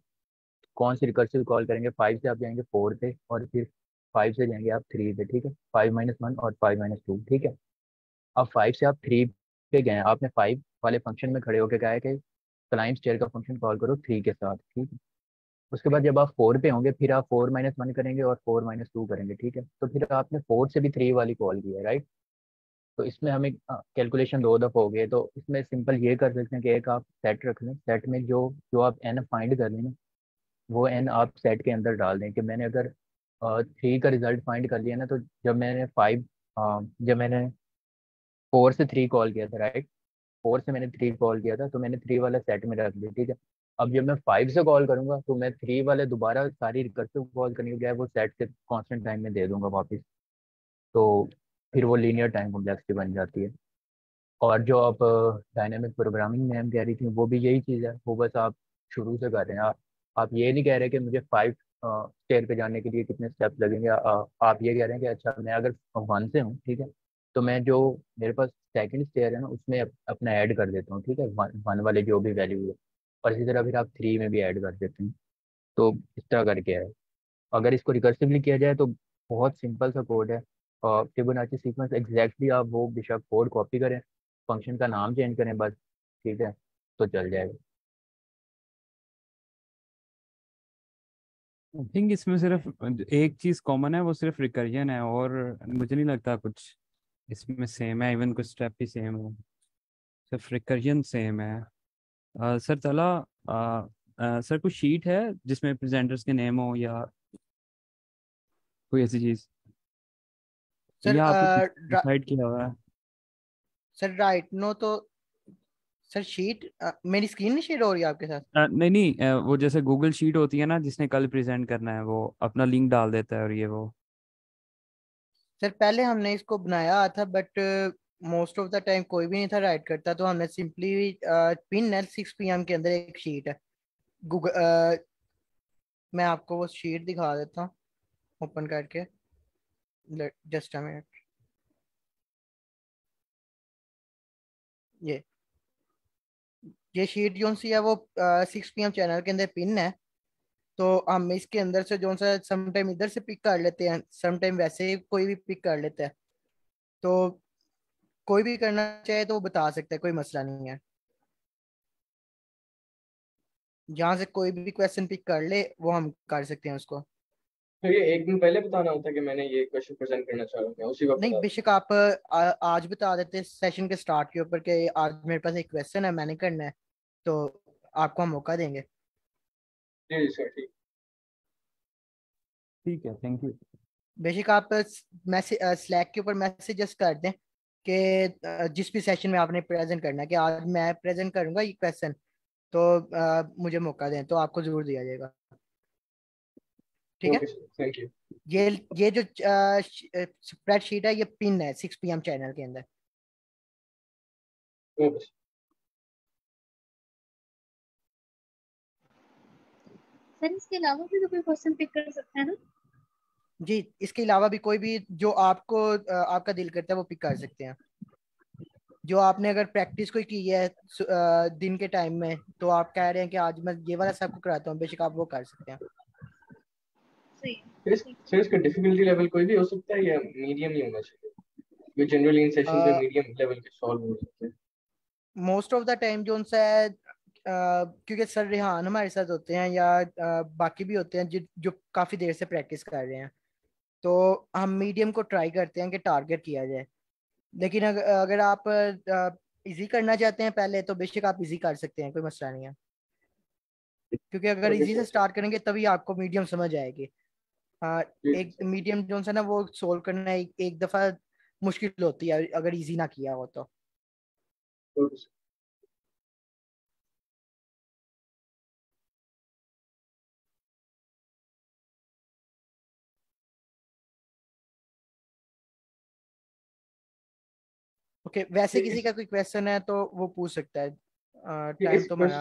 कौन सी रिकर्सिव कॉल करेंगे, फाइव से आप जाएंगे फोर पे और फिर फाइव से जाएंगे आप थ्री पे, ठीक है, 5-1 और 5-2, ठीक है। अब फाइव से आप थ्री पे गए हैं, आपने फाइव वाले फंक्शन में खड़े होकर कहा है कि क्लाइंट स्टेयर का फंक्शन कॉल करो थ्री के साथ, ठीक है। उसके बाद जब आप फोर पे होंगे फिर आप 4-1 करेंगे और 4-2 करेंगे, ठीक है। तो फिर आपने फोर से भी थ्री वाली कॉल की है, राइट। तो इसमें हमें कैलकुलेशन दो दफ़ा हो गए, तो इसमें सिंपल ये कर सकते हैं कि एक आप सेट रख लें, सेट में जो जो आप एन फाइंड कर लें ना, वो एन आप सेट के अंदर डाल दें कि मैंने अगर थ्री का रिजल्ट फाइंड कर लिया ना, तो जब मैंने फोर से थ्री कॉल किया था, राइट, फोर से मैंने थ्री कॉल किया था तो मैंने थ्री वाला सेट में रख दिया, ठीक है। अब जब मैं फाइव से कॉल करूंगा तो मैं थ्री वाले दोबारा सारी रिकर्सिव कॉल करने के बजाय वो सेट से कांस्टेंट टाइम में दे दूंगा वापस। तो फिर वो लीनियर टाइम कॉम्प्लेक्सिटी बन जाती है। और जो आप डायनेमिक प्रोग्रामिंग में हम कह रही थी वो भी यही चीज़ है, वो बस आप शुरू से कर रहे हैं। आप ये नहीं कह रहे कि मुझे फाइव स्टेयर पे जाने के लिए कितने स्टेप्स लगेंगे, आप ये कह रहे हैं कि अच्छा मैं अगर वन से हूँ, ठीक है, तो मैं जो मेरे पास सेकंड स्टेयर है ना उसमें अपना ऐड कर देता हूँ, ठीक है, वन वाले जो भी वैल्यू है। और इसी तरह फिर आप थ्री में भी ऐड कर देते हैं। तो इस तरह करके है। अगर इसको रिकर्सिवली किया जाए तो बहुत सिंपल सा कोड है। और फिबोनाची सीक्वेंस एग्जैक्टली आप वो बेशक कोड कॉपी करें, फंक्शन का नाम चेंज करें बस, ठीक है, तो चल जाएगा। आई थिंक इसमें सिर्फ एक चीज कॉमन है, वो सिर्फ रिकर्जन है, और मुझे नहीं लगता कुछ इसमें सेम है, इवन कुछ स्टेप भी सेम हो, सिर्फ रिकर्जन सेम है। सर चला, सर कुछ शीट है जिसमें प्रेजेंटर्स के नेम हो या कोई ऐसी चीज, सर या आपने डिसाइड किया हुआ है? सर राइट नो तो सर शीट मेरी स्क्रीन नहीं शेयर हो रही है आपके साथ? नहीं नहीं, वो जैसे गूगल शीट होती है ना, जिसने कल प्रेजेंट करना है, वो अपना लिंक डाल देता है और ये वो। सर पहले हमने इसको बनाया था but most of the time कोई भी नहीं था राइट करता, तो हमने सिंपली पिन एल 6 PM के अंदर एक शीट है गूगल, मैं आपको वो शीट दिखा देता हूँ ओपन करके, जस्ट अ मिनट। ये शीट जो सी है वो 6 PM चैनल के अंदर पिन है, तो हम इसके अंदर से जो सा समटाइम इधर से पिक कर लेते हैं, समटाइम वैसे ही कोई भी पिक कर लेता है। तो कोई भी करना चाहे तो वो बता सकता है, कोई मसला नहीं है। जहाँ से कोई भी क्वेश्चन पिक कर ले वो हम कर सकते हैं उसको। तो ये एक दिन पहले बताना होता है कि मैंने ये क्वेश्चन प्रेजेंट करना चाह रहा हूँ, उसी वक्त नहीं, बता बेशक आप आज बता देते सेशन के स्टार्ट के ऊपर कि आज मेरे पास एक क्वेश्चन है, मैंने करना है, तो आपको हम मौका देंगे। जी सर, ठीक। ठीक है, थैंक यू। बेशक आप मैसेज स्लैक के ऊपर मैसेजेस कर दें कि जिस भी सेशन में आपने प्रेजेंट करना है कि आज मैं प्रेजेंट करूंगा ये क्वेश्चन, तो मुझे मौका दें, तो आपको जरूर दिया जाएगा। ठीक ओके है। Sir, thank you. ये जो स्प्रेडशीट है ये पिन है 6 PM चैनल के अंदर। ओके। सर इसके अलावा भी तो कोई क्वेश्चन पिक कर सकते हैं ना? जी, इसके अलावा भी कोई भी जो आपको आपका दिल करता है वो पिक कर सकते हैं। जो आपने अगर प्रैक्टिस कोई की है दिन के टाइम में, तो आप कह रहे हैं कि आज मैं ये वाला सबको कराता हूँ, बेशक आप वो कर सकते हैं। सही है। सर इसका डिफिकल्टी लेवल कोई भी हो सकता है या मीडियम ही होना चाहिए? ये जनरली इन सेशन पे मीडियम लेवल के सॉल्व हो सकते हैं। मोस्ट ऑफ द टाइम जो उनसे क्योंकि सर रेहान हमारे साथ होते हैं या बाकी भी होते हैं जो काफ़ी देर से प्रैक्टिस कर रहे हैं, तो हम मीडियम को ट्राई करते हैं कि टारगेट किया जाए। लेकिन अगर आप इजी करना चाहते हैं पहले, तो बेशक आप इजी कर सकते हैं, कोई मसला नहीं है। क्योंकि अगर ओके इजी से सर। स्टार्ट करेंगे तभी आपको मीडियम समझ आएगी। हाँ, जी एक सर। मीडियम जो है ना वो सोल्व करना एक दफ़ा मुश्किल होती है अगर इजी ना किया हो तो। Okay sir. ओके, वैसे ये किसी इस का कोई क्वेश्चन है तो वो पूछ सकता है। ये टाइम इस तो हमारा